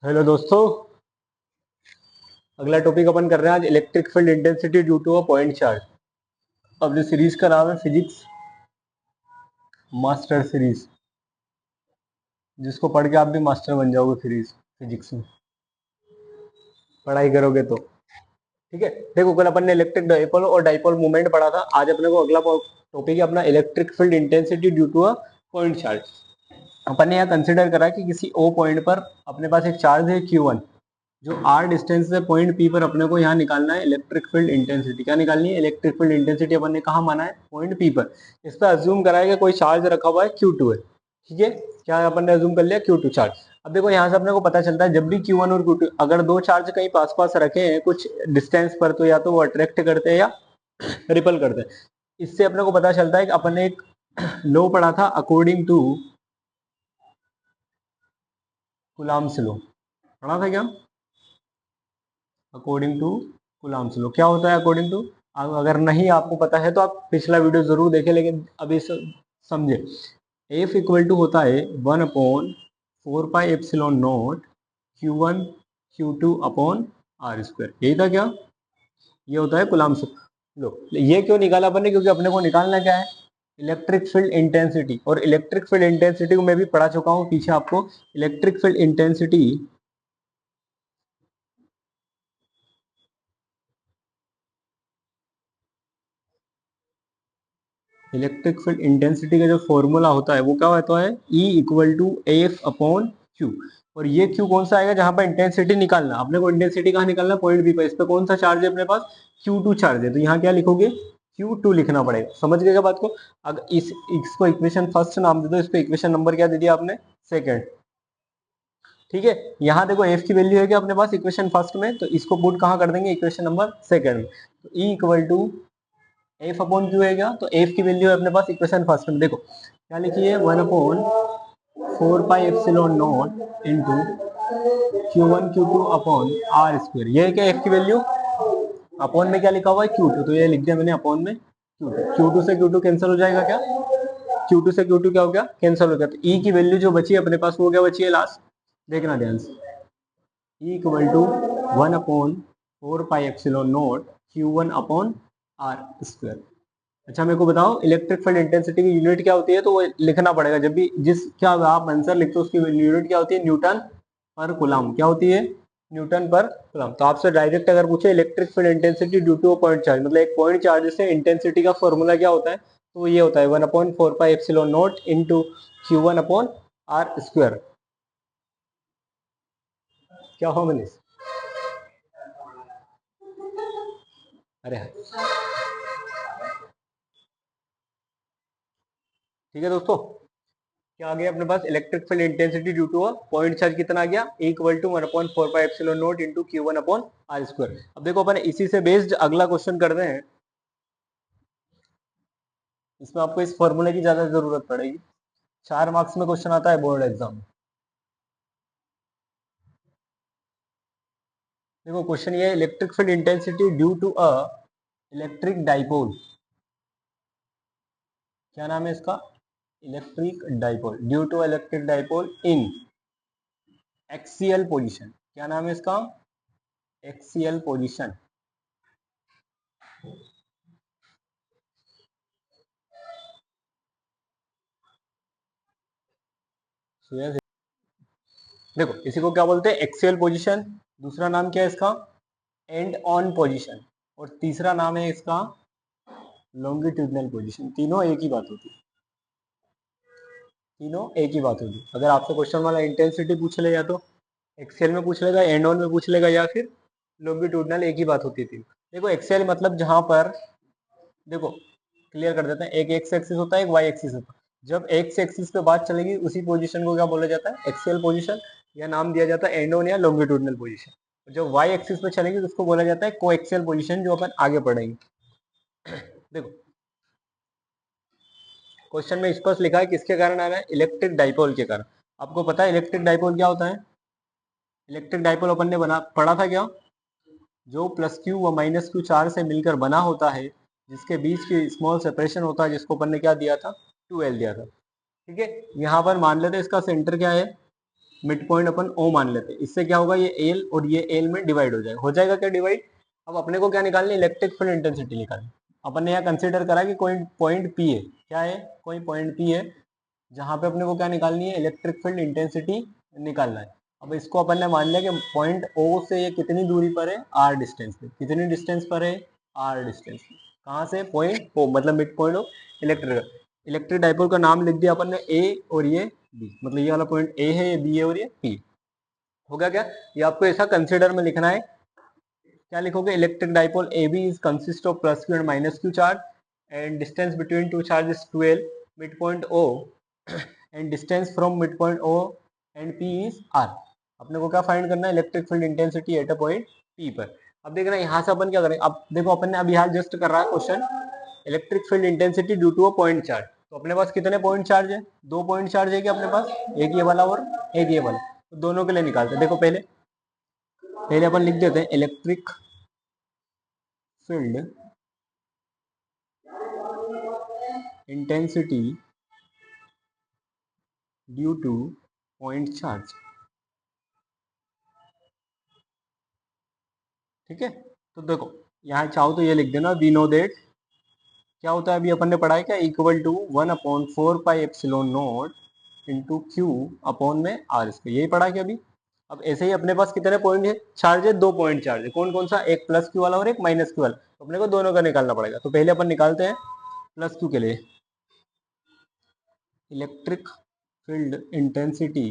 Hello दोस्तों। अगला topic अपन कर रहे हैं आज electric field intensity due to a point charge. अपनी सीरीज का नाम है फिजिक्स मास्टर सीरीज, जिसको पढ़ के आप भी मास्टर बन जाओगे फिजिक्स में पढ़ाई करोगे तो। ठीक है, देखो कल अपन ने इलेक्ट्रिक डाइपोल और डाइपोल मूवमेंट पढ़ा था। आज अपने को अगला टॉपिक है अपना electric field intensity due to a point charge. अपन ने यहाँ कंसिडर करा कि किसी ओ पॉइंट पर अपने पास एक चार्ज है Q1, जो r डिस्टेंस से पॉइंट P पर अपने को यहाँ निकालना है इलेक्ट्रिक फील्ड इंटेंसिटी। क्या निकालनी है? इलेक्ट्रिक फील्ड इंटेंसिटी अपन ने कहाँ माना है? पॉइंट P पर। इस पर अज्यूम करा है कि कोई चार्ज रखा हुआ है Q2 है। ठीक है, क्या अपन ने अज्यूम कर लिया? Q2 charge. अब देखो यहाँ से अपने को पता चलता है जब भी Q1 और Q2 अगर दो चार्ज कहीं पास पास रखे हैं कुछ डिस्टेंस पर, तो या तो वो अट्रैक्ट करते हैं या रिपल करते हैं। इससे अपने को पता चलता है कि अपन ने एक लॉ पढ़ा था अकॉर्डिंग टू कुलाम्स लॉ। पढ़ा था क्या? अकॉर्डिंग टू कुलाम्स लॉ क्या होता है अकॉर्डिंग टू? अगर नहीं आपको पता है तो आप पिछला वीडियो जरूर देखें, लेकिन अभी समझे। एफ इक्वल टू होता है 1/4πε0 Q1 Q2 upon r square. यही था क्या? ये होता है कुलाम्स लॉ। ये क्यों निकाला अपन ने? क्योंकि अपने को निकालना क्या है? Electric field intensity. और इलेक्ट्रिक फील्ड इंटेंसिटी को मैं भी पढ़ा चुका हूँ पीछे आपको। Electric field intensity electric field intensity का जो फॉर्मूला होता है वो क्या होता है? E equal to F upon Q. और ये क्यू कौन सा आएगा? जहां पर इंटेंसिटी निकालना, अपने को इंटेंसिटी कहाँ निकालना? पॉइंट बी पर। इस पे कौन सा चार्ज है अपने पास? Q2 चार्ज है, तो यहाँ क्या लिखोगे? Q2 लिखना पड़ेगा। समझ गए क्या बात को? अगर इसको इक्वेशन फर्स्ट नाम दे दो, इसको इक्वेशन नंबर क्या दे दिया आपने? सेकेंड। ठीक है, यहाँ देखो एफ की वैल्यू है क्या अपने पास इक्वेशन फर्स्ट में, तो इसको पुट कहाँ कर देंगे? इक्वेशन नंबर सेकेंड में। तो E equal to F upon Q है क्या? तो एफ की वैल्यू है अपने पास इक्वेशन फर्स्ट में। देखो क्या लिखी है? 1/4πε0 into Q1 Q2 upon r square. ये है क्या एफ की वैल्यू? अपॉन में क्या लिखा हुआ है? Q2, तो ये लिख दिया मैंने अपॉन में Q2। Q2 से Q2 कैंसिल हो जाएगा क्या? Q2 से Q2 क्या हो गया? कैंसिल हो गया। तो E की वैल्यू जो बची है अपने पास वो क्या बची है लास्ट? देखना ध्यान से। E equal to 1/4πε0 Q1 upon r square. अच्छा मेरे को बताओ इलेक्ट्रिक फील्ड इंटेंसिटी की यूनिट क्या होती है? तो वो लिखना पड़ेगा जब भी जिस क्या आप आंसर लिखते हो उसकी यूनिट क्या होती है? न्यूटन पर कूलम। क्या होती है? न्यूटन पर कूलम। तो आपसे डायरेक्ट अगर पूछे electric field intensity due to point charge, मतलब एक पॉइंट चार्ज से इंटेंसिटी का फॉर्मूला क्या होता है? तो ये होता है 1/4πε0 into Q1 upon r square. क्या हो मनीष? अरे हाँ। ठीक है दोस्तों, क्या आ गया अपने पास? Electric field intensity due to point charge कितना आ गया? Equal to 1/4πε0 into Q1 upon r square. अब देखो अपन इसी से बेस्ड अगला क्वेश्चन कर रहे हैं। इसमें आपको इस फॉर्मूले की ज्यादा जरूरत पड़ेगी। 4 मार्क्स में क्वेश्चन आता है बोर्ड एग्जाम में। देखो क्वेश्चन ये है, electric field intensity due to a electric dipole. क्या नाम है इसका? Electric dipole. Due to electric dipole in axial position. क्या नाम है इसका? Axial position. देखो इसी को क्या बोलते हैं? Axial position. दूसरा नाम क्या है इसका? End on position. और तीसरा नाम है इसका लॉन्गिट्यूडनल पोजीशन। तीनों एक ही बात होती है। तीनों एक ही बात होगी। अगर आपसे क्वेश्चन वाला इंटेंसिटी पूछ ले या तो एक्सेल में पूछ लेगा, एंड ऑन में पूछ लेगा, या फिर लॉन्गिट्यूडनल, एक ही बात होती थी। देखो एक्सेल मतलब जहां पर, देखो क्लियर कर देते हैं, एक एक्स एक्सिस होता है एक वाई एक्सिस होता है। जब एक्स एक्सिस पे बात चलेगी उसी पोजीशन को क्या बोला जाता है? एक्सियल पोजीशन, या नाम दिया जाता है एंड ऑन या लॉन्गिट्यूडनल पोजीशन। जब वाई एक्सिस पे चलेगी तो उसको बोला जाता है कोएक्सियल पोजीशन, जो अपन आगे पढ़ेंगे। देखो क्वेश्चन में स्पष्ट लिखा है किसके कारण आ रहा है? इलेक्ट्रिक डाइपोल के कारण। आपको पता है इलेक्ट्रिक डाइपोल क्या होता है? इलेक्ट्रिक डाइपोल अपन ने बना पढ़ा था क्या? जो प्लस क्यू व माइनस क्यू चार्ज से मिलकर बना होता है, जिसके बीच की स्मॉल सेपरेशन होता है, जिसको अपन ने क्या दिया था? 2L दिया था। ठीक है, यहाँ पर मान लेते हैं इसका सेंटर क्या है? मिड पॉइंट अपन ओ मान लेते हैं। इससे क्या होगा, ये एल और ये एल में डिवाइड हो जाएगा क्या डिवाइड। अब अपने को क्या निकालनी है, इलेक्ट्रिक फील्ड इंटेंसिटी निकालनी। अपन ने यहाँ कंसिडर करा कि कोई पॉइंट पी है, क्या है, कोई पॉइंट पी है जहां पे अपने को क्या निकालनी है, इलेक्ट्रिक फील्ड इंटेंसिटी निकालना है। अब इसको अपन ने मान लिया कि पॉइंट ओ से ये कितनी दूरी पर है, आर डिस्टेंस पे। कितनी डिस्टेंस पर है, आर डिस्टेंस पे। कहाँ से, पॉइंट ओ, मतलब mid point of electric electric dipole का नाम लिख दिया अपन ने ए और ये बी, मतलब ये वाला पॉइंट ए है, ये बी है और ये पी। हो गया क्या, ये आपको ऐसा कंसिडर में लिखना है। क्या लिखोगे, electric dipole A B is consist of plus Q and minus Q charge and distance between two charge is 12, mid point O and distance from mid point O and P is R. अपने को क्या find करना है, electric field intensity at a point P पर। अब देखना यहाँ से अपन क्या करेंगे, अब देखो अपन ने अभी हाल जस्ट कर रहा है question, electric field intensity due to a point charge. तो अपने पास कितने पॉइंट चार्ज है, दो पॉइंट चार्ज है क्या अपने पास, एक ये वाला और एक ये वाला। तो दोनों के लिए निकालते हैं। देखो पहले पहले अपन लिख देते हैं electric field intensity due to point charge. ठीक है, तो देखो यहाँ चाहो तो ये लिख देना, वी नो दैट क्या होता है, अभी अपन ने पढ़ा है क्या, equal to 1/4 pi epsilon naught into Q upon में आर स्क्वायर, यही पढ़ा है क्या अभी। अब ऐसे ही अपने पास कितने पॉइंट है, चार्ज है, दो पॉइंट चार्ज है, कौन कौन सा, एक प्लस क्यू वाला और एक माइनस क्यू वाला। तो अपने को दोनों का निकालना पड़ेगा। तो पहले अपन निकालते हैं प्लस क्यू के लिए, electric field intensity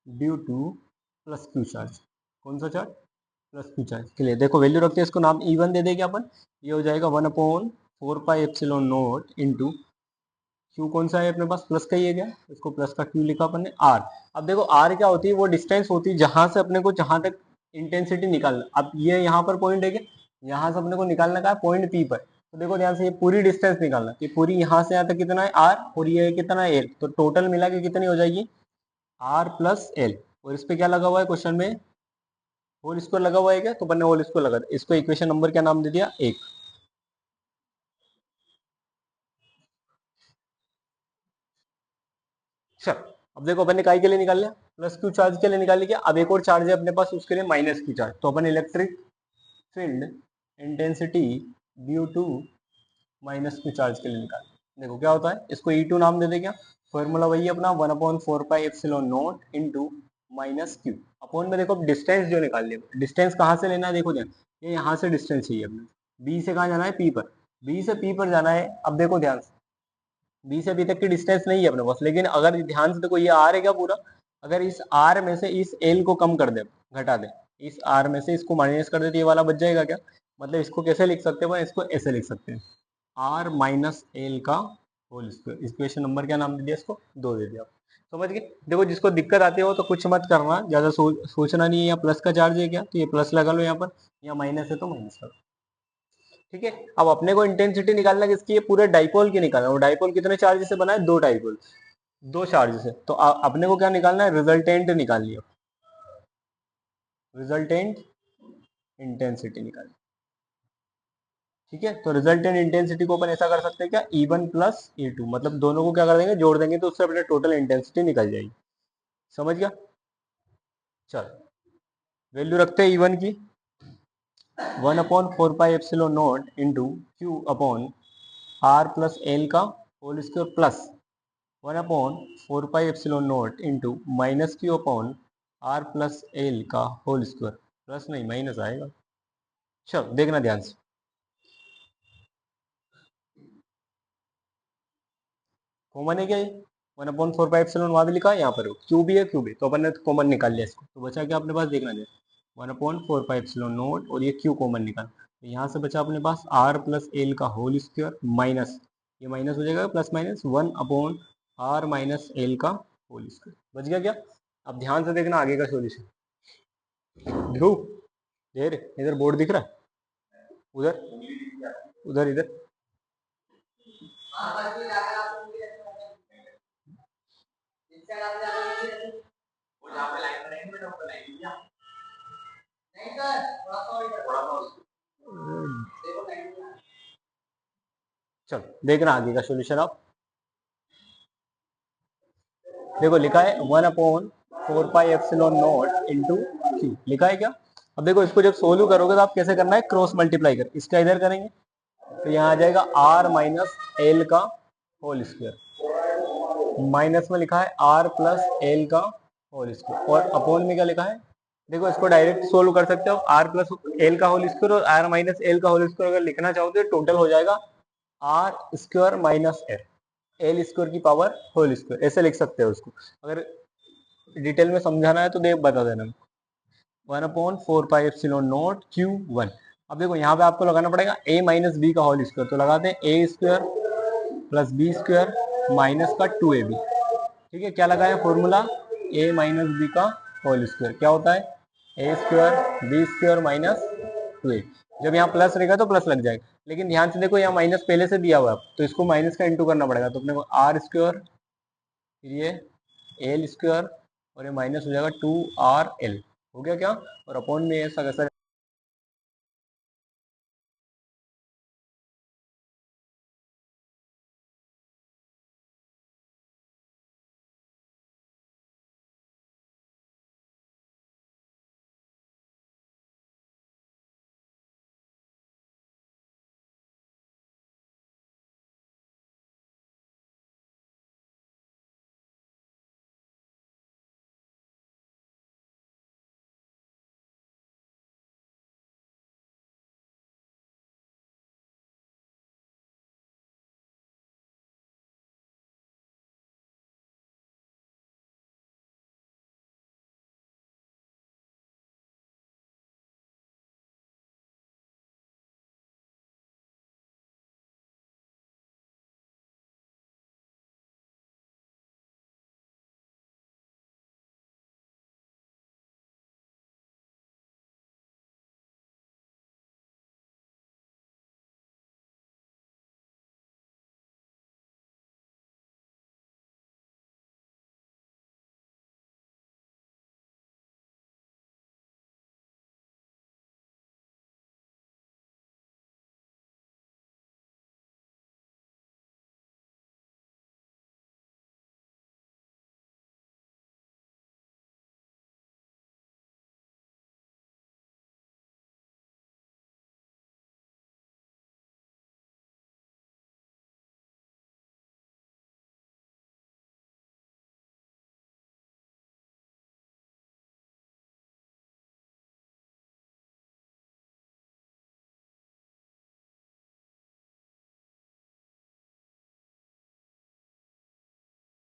due two plus Q charge. कौन सा चार्ज, प्लस क्यू चार्ज के लिए। देखो वैल्यू रखते हैं, इसको नाम E1 दे देंगे अपन। ये हो जाएगा 1/4 pi epsilon naught into Q कौन सा है अपने पास, प्लस का ही है क्या, इसको प्लस का क्यू लिखा अपन ने, आर। अब देखो आर क्या होती है, वो डिस्टेंस होती है जहां से अपने को, जहां तक इंटेंसिटी निकालना। अब ये यहाँ पर पॉइंट है क्या, यहाँ से अपने को निकालना का है पॉइंट पी पर। तो देखो ध्यान से, ये पूरी डिस्टेंस निकालना, ये पूरी यहाँ से यहाँ तक कितना है आर और ये कितना है एल। तो टोटल मिला के कितनी हो जाएगी, आर प्लस एल। और इस पे क्या लगा हुआ है क्वेश्चन में, होल स्क्वायर लगा हुआ है क्या, तो अपन ने होल स्क्वायर लगा दिया। इसको इक्वेशन नंबर क्या नाम दे दिया, एक। चल अब देखो अपन ने काय के लिए निकाल लिया, प्लस क्यू चार्ज के लिए निकाल लिया। अब एक और चार्ज है अपने पास, उसके लिए माइनस क्यू चार्ज। तो अपन electric field intensity due to minus Q charge के लिए निकाल। देखो क्या होता है, इसको E2 नाम दे दे क्या, फॉर्मूला वही है अपना 1/4 pi epsilon naught into minus q upon में। देखो डिस्टेंस जो निकाल लिया, डिस्टेंस कहाँ से लेना है, देखो ध्यान, ये यहाँ से डिस्टेंस चाहिए अपने, बी से कहाँ जाना है, पी पर, बी से पी पर जाना है। अब देखो ध्यान से, बी से बी तक की डिस्टेंस नहीं है अपने पास, लेकिन अगर ध्यान से देखो ये आर है क्या पूरा, अगर इस आर में से इस एल को कम कर दे, घटा दे, इस आर में से इसको माइनस कर दे, तो ये वाला बच जाएगा क्या। मतलब इसको कैसे लिख सकते हैं, इसको ऐसे लिख सकते हैं, आर माइनस एल का होल स्क्वायर। इक्वेशन नंबर क्या नाम दे दिया इसको, दो दे दिया। समझ गए। देखो जिसको दिक्कत आती हो तो कुछ मत करना, ज्यादा सोचना नहीं है, या प्लस का चार्ज है क्या, तो ये प्लस लगा लो यहाँ पर, या माइनस है तो माइनस करो। ठीक है, अब अपने को इंटेंसिटी निकालना किसकी है, पूरे डाइपोल की निकालना। वो डाइपोल कितने चार्ज से बना है, दो डाइपोल, दो चार्ज से। तो अपने को क्या निकालना है, रिजल्टेंट निकालनी है, रिजल्टेंट इंटेंसिटी निकालनी। ठीक है, तो रिजल्टेंट इंटेंसिटी को अपन ऐसा कर सकते हैं क्या, E1 प्लस E2, मतलब दोनों को क्या कर देंगे, जोड़ देंगे, तो उससे अपने टोटल इंटेंसिटी निकल जाएगी। समझ गया। चल वैल्यू रखते हैं E1 की 1/4 pi epsilon naught into Q upon r plus L का whole square plus 1/4 pi epsilon naught into minus q upon r plus L का होल स्क्वायर। प्लस नहीं माइनस आएगा। चल देखना ध्यान से, कॉमन है क्या ये, 1/4 पाई एप्सिलॉन वहां भी लिखा है, यहाँ पर क्यू भी है, क्यू भी, तो अपन ने कॉमन निकाल लिया इसको। तो बचा क्या अपने पास, देखना ध्यान, 1/4 पाई एप्सिलॉन नॉट और ये क्यू कॉमन निकाल, तो यहाँ से बचा अपने पास आर प्लस एल का होल स्क्वायर माइनस, ये माइनस हो जाएगा, प्लस माइनस 1/r - एल का होल स्क्वायर। बच गया क्या। अब ध्यान से देखना आगे का सॉल्यूशन। देखो देर इधर बोर्ड दिख रहा है, उधर उधर इधर, चलो देखना आगे का सॉल्यूशन। आप देखो लिखा है 1/4 4 पाई एप्सिलॉन नॉट इंटू क्यू, लिखा है क्या? अब देखो इसको जब सोल्व करोगे तो आप कैसे करना है, क्रॉस मल्टीप्लाई कर, इसका इधर करेंगे तो यहाँ आ जाएगा आर माइनस एल का होल स्क्वायर, माइनस में लिखा है आर प्लस एल का होल स्क्वायर, और अपॉन में क्या लिखा है, देखो इसको डायरेक्ट सोल्व कर सकते हो, आर प्लस एल का होल स्क्वायर और आर माइनस एल का होल स्क्वायर अगर लिखना चाहो तो टोटल हो जाएगा R square minus L square की पावर होल स्क्वायर, ऐसे लिख सकते हो उसको। अगर डिटेल में समझाना है तो देख बता देना। 1/4 पाई एप्सिलॉन नॉट Q1। अब देखो यहाँ पे आपको लगाना पड़ेगा a माइनस बी का होल स्क्वायर, तो लगाते हैं a square plus B square minus का 2ab। ठीक है, क्या लगाया फॉर्मूला, a माइनस बी का होल स्क्वायर क्या होता है, a square B square minus 2a। जब यहाँ प्लस रहेगा तो प्लस लग जाएगा, लेकिन ध्यान से देखो यहाँ माइनस पहले से दिया हुआ है तो इसको माइनस का इंटू करना पड़ेगा, तो अपने को आर स्क्वायर, फिर ये एल स्क्वायर और ये माइनस हो जाएगा 2RL, हो गया क्या, और अपॉन में ऐसा कैसा